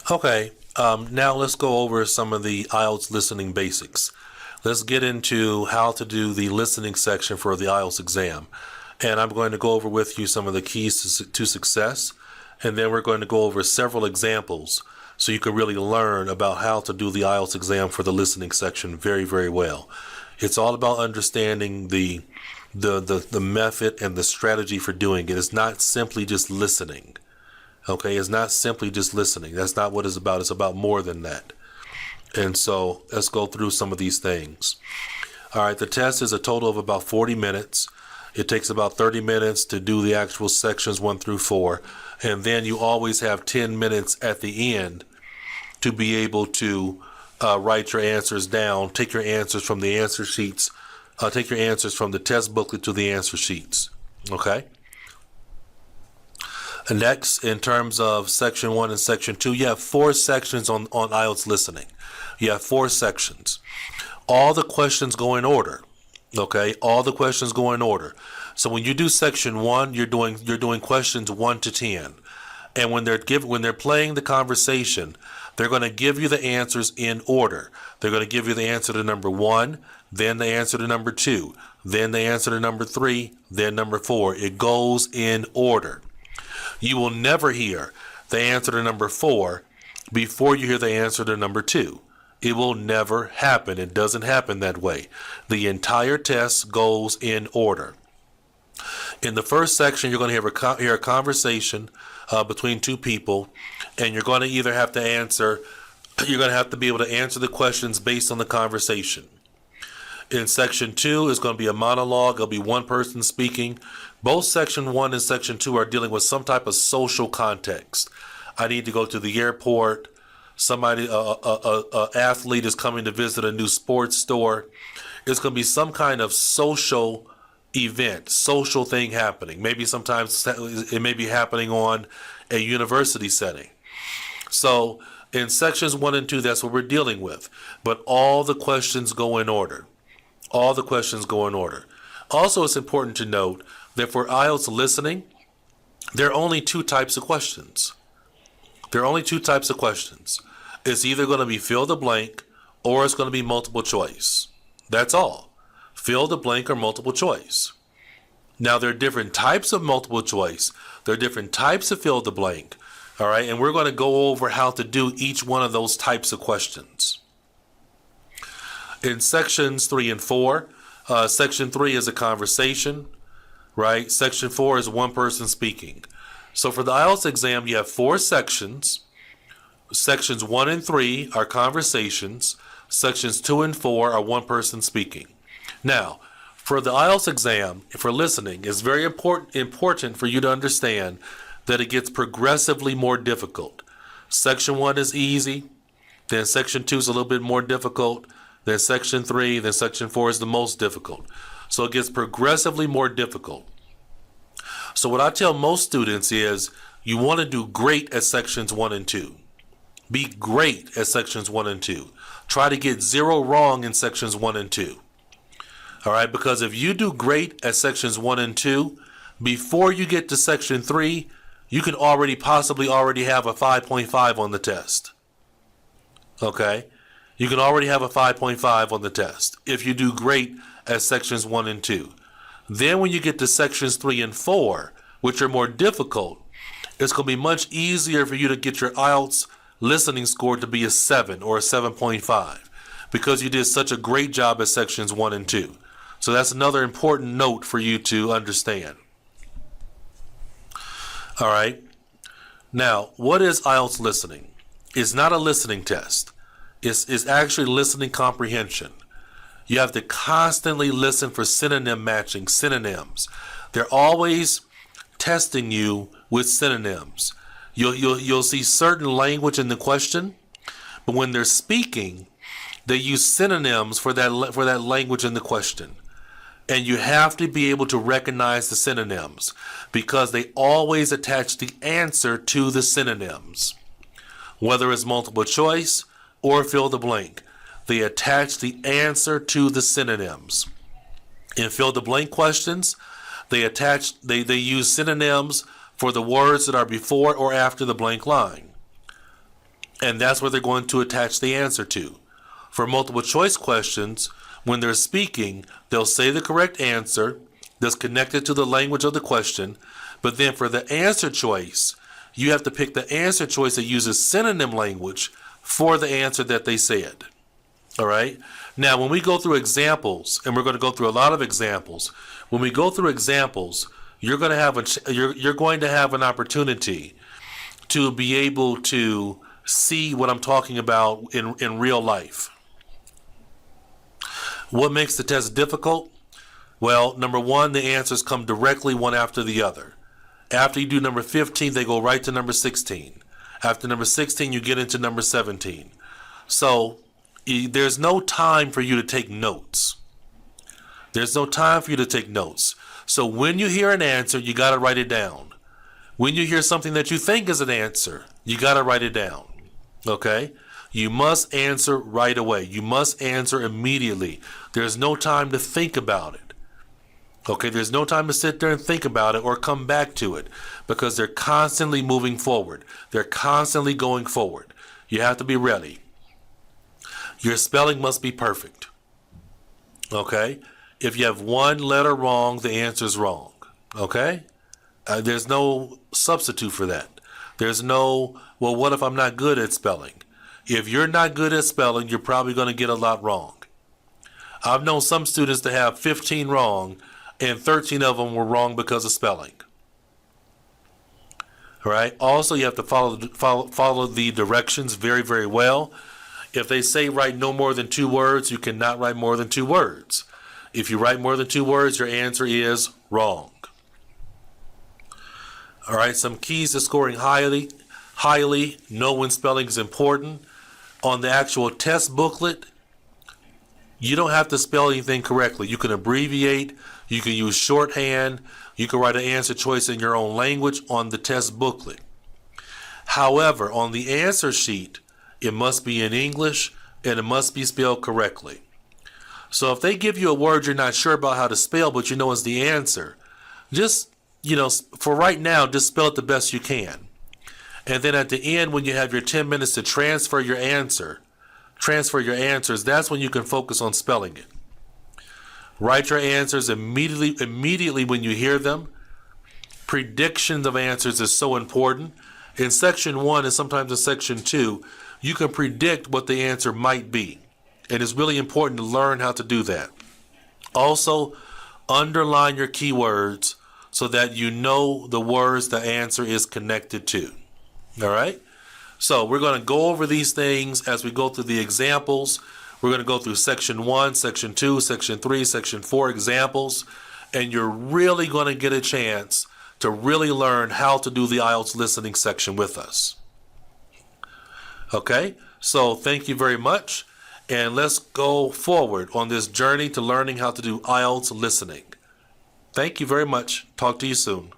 Okay, now let's go over some of the IELTS listening basics. Let's get into how to do the listening section for the IELTS exam. And I'm going to go over with you some of the keys to success. And then we're going to go over several examples so you can really learn about how to do the IELTS exam for the listening section very, very well. It's all about understanding the method and the strategy for doing it. It's not simply just listening. Okay, it's not simply just listening. That's not what it's about. It's about more than that. And so let's go through some of these things. All right, the test is a total of about 40 minutes. It takes about 30 minutes to do the actual sections 1 through 4. And then you always have 10 minutes at the end to be able to write your answers down, take your answers from the answer sheets, take your answers from the test booklet to the answer sheets. Okay? And next, in terms of section 1 and section 2, you have 4 sections on IELTS listening. You have 4 sections. All the questions go in order. Okay, all the questions go in order. So when you do section 1, you're doing questions 1 to 10. And when they're playing the conversation, they're going to give you the answers in order. They're going to give you the answer to number 1, then the answer to number 2, then the answer to number 3, then number 4. It goes in order. You will never hear the answer to number 4 before you hear the answer to number 2. It will never happen. It doesn't happen that way. The entire test goes in order. In the first section, you're going to hear a conversation between 2 people, and you're going to either have to answer, you're going to have to be able to answer the questions based on the conversation. In section 2 is going to be a monologue. It'll be one person speaking. Both section 1 and section 2 are dealing with some type of social context. I need to go to the airport. Somebody, a athlete is coming to visit a new sports store. It's going to be some kind of social event, social thing happening. Maybe sometimes it may be happening on a university setting. So in sections 1 and 2, that's what we're dealing with. But all the questions go in order. All the questions go in order. Also, it's important to note that for IELTS listening, there are only 2 types of questions. There are only 2 types of questions. It's either going to be fill the blank or it's going to be multiple choice. That's all. Fill the blank or multiple choice. Now, there are different types of multiple choice. There are different types of fill the blank. All right, and we're going to go over how to do each one of those types of questions. In sections 3 and 4, section 3 is a conversation, right? Section 4 is one person speaking. So for the IELTS exam, you have 4 sections. Sections 1 and 3 are conversations. Sections 2 and 4 are one person speaking. Now, for the IELTS exam, for listening, it's very important for you to understand that it gets progressively more difficult. Section 1 is easy, then section 2 is a little bit more difficult, then section 3, then section 4 is the most difficult. So it gets progressively more difficult. So what I tell most students is you want to do great at sections 1 and 2. Be great at sections 1 and 2. Try to get 0 wrong in sections 1 and 2. All right, because if you do great at sections 1 and 2, before you get to section 3, you can possibly already have a 5.5 on the test. Okay? You can already have a 5.5 on the test if you do great at sections 1 and 2. Then when you get to sections 3 and 4, which are more difficult, it's going to be much easier for you to get your IELTS listening score to be a 7 or a 7.5 because you did such a great job at sections 1 and 2. So that's another important note for you to understand. All right. Now, what is IELTS listening? It's not a listening test. It's actually listening comprehension. You have to constantly listen for synonym matching, synonyms. They're always testing you with synonyms. You'll see certain language in the question, but when they're speaking, they use synonyms for that language in the question. And you have to be able to recognize the synonyms because they always attach the answer to the synonyms. Whether it's multiple choice or fill the blank, they attach the answer to the synonyms. In fill the blank questions, they use synonyms for the words that are before or after the blank line. And that's where they're going to attach the answer to. For multiple choice questions, when they're speaking, they'll say the correct answer that's connected to the language of the question. But then for the answer choice, you have to pick the answer choice that uses synonym language for the answer that they said. All right. Now, when we go through examples, and we're going to go through a lot of examples, when we go through examples, you're going to have an opportunity to be able to see what I'm talking about in real life. What makes the test difficult? Well, number one, the answers come directly one after the other. After you do number 15, they go right to number 16. After number 16, you get into number 17. So there's no time for you to take notes. There's no time for you to take notes. So when you hear an answer, you got to write it down. When you hear something that you think is an answer, you got to write it down. Okay? You must answer right away. You must answer immediately. There's no time to think about it. Okay, there's no time to sit there and think about it or come back to it, because they're constantly moving forward. They're constantly going forward. You have to be ready. Your spelling must be perfect. Okay? If you have one letter wrong, the answer is wrong. Okay? There's no substitute for that. There's no, well, what if I'm not good at spelling? If you're not good at spelling, you're probably going to get a lot wrong. I've known some students to have 15 wrong, and 13 of them were wrong because of spelling. All right. Also, you have to follow the directions very, very well. If they say write no more than 2 words, you cannot write more than 2 words. If you write more than 2 words, your answer is wrong. All right. Some keys to scoring highly. Know when spelling is important. On the actual test booklet, you don't have to spell anything correctly. You can abbreviate. You can use shorthand. You can write an answer choice in your own language on the test booklet. However, on the answer sheet, it must be in English and it must be spelled correctly. So if they give you a word you're not sure about how to spell, but you know is the answer, just, for right now, just spell it the best you can. And then at the end, when you have your 10 minutes to transfer your answers, that's when you can focus on spelling it. Write your answers immediately when you hear them. Predictions of answers is so important. In section 1 and sometimes in section 2, you can predict what the answer might be. And it's really important to learn how to do that. Also, underline your keywords so that you know the words the answer is connected to. All right? So we're going to go over these things as we go through the examples. We're going to go through section 1, section 2, section 3, section 4 examples, and you're really going to get a chance to really learn how to do the IELTS listening section with us. Okay, so thank you very much, and let's go forward on this journey to learning how to do IELTS listening. Thank you very much. Talk to you soon.